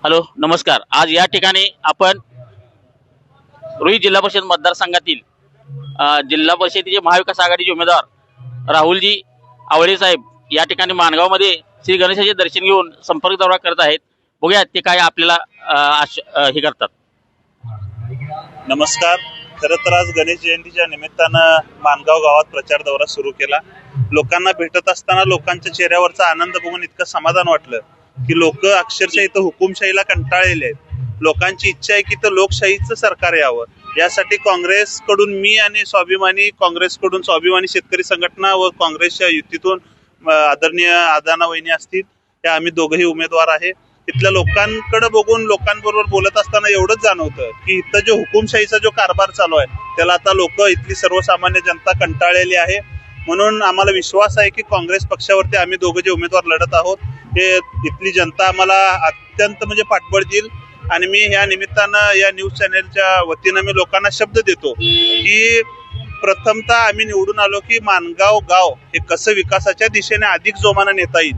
Hello नमस्कार। आज या ठिकाणी आपण रुई जिल्हा परिषद मतदारसंघातील जिल्हा परिषदेचे महाविकास आघाडीचे उमेदवार राहुलजी आवळे साहेब या ठिकाणी माणगावमध्ये श्री गणेशाचे दर्शन घेऊन संपर्क दौरा करत आहेत। बघूया ते काय आपल्याला हे करतात। नमस्कार। खरं तर आज गणेश जयंतीच्या निमित्तानं माणगाव गावात प्रचार दौरा सुरू केला। लोकांना भेटत असताना लोकांच्या चेहऱ्यावरचा आनंद बघून इतकं समाधान वाटलं की लोक अक्षरशः इथं हुकुमशाहीला कंटाळलेले आहेत। लोकांची इच्छा आहे की इथं लोकशाहीचं सरकार यावं। यासाठी काँग्रेसकडून मी आणि काँग्रेसकडून स्वाभिमानी शेतकरी संघटना व काँग्रेसच्या युतीतून आदरणीय आदाना वहिनी असतील, त्या आम्ही दोघंही उमेदवार आहे। इथल्या लोकांकडे बघून लोकांबरोबर बोलत असताना एवढंच जाणवतं की इथं जो हुकुमशाहीचा जो कारभार चालू आहे त्याला आता लोक इथली सर्वसामान्य जनता कंटाळलेली आहे। म्हणून आम्हाला विश्वास आहे की काँग्रेस पक्षावरती आम्ही दोघं जे उमेदवार लढत आहोत हे इथली जनता आम्हाला अत्यंत पाठबळ देईल। आणि मी या निमित्तानं या न्यूज चॅनेलच्या वतीनं मी लोकांना शब्द देतो की प्रथमतः आम्ही निवडून आलो की माणगाव गाव हे कसं विकासाच्या दिशेने अधिक जोमानं नेता येईल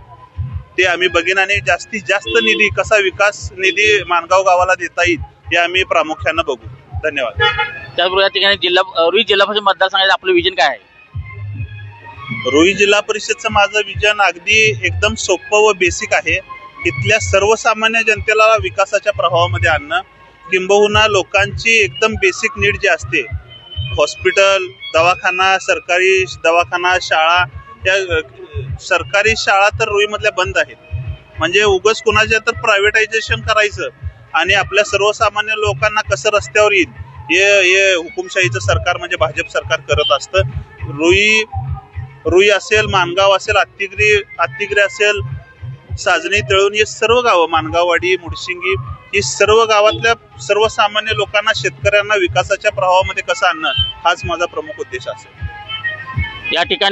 ते आम्ही बघीन आणि जास्तीत जास्त निधी कसा विकास निधी माणगाव गावाला देता येईल हे आम्ही प्रामुख्यानं बघू। धन्यवाद। त्याचबरोबर या ठिकाणी रुई जिल्हा परिषद मतदारसंघाचे आपलं विजन काय आहे? रुई जिल्हा परिषदचं माझं विजन अगदी एकदम सोपं व बेसिक आहे। इथल्या सर्वसामान्य जनतेला विकासाच्या प्रभावामध्ये आणणं, किंबहुना लोकांची एकदम बेसिक नीड जी असते, हॉस्पिटल, दवाखाना, सरकारी दवाखाना, शाळा, त्या सरकारी शाळा तर रुईमधल्या बंद आहेत। म्हणजे उगाच कुणाच्या तर प्रायव्हेटायझेशन करायचं आणि आपल्या सर्वसामान्य लोकांना कसं रस्त्यावर येईल हे हुकुमशाहीचं सरकार म्हणजे भाजप सरकार करत असतं। रुई असेल, माणगाव असेल, आत्तिगिरी असेल, साजणी, तळून हे सर्व गावं, माणगाववाडी, मुडशिंगी, ही सर्व गावातल्या सर्वसामान्य लोकांना, शेतकऱ्यांना विकासाच्या प्रवाहामध्ये कसं आणणं हाच माझा प्रमुख उद्देश असेल। या ठिकाणी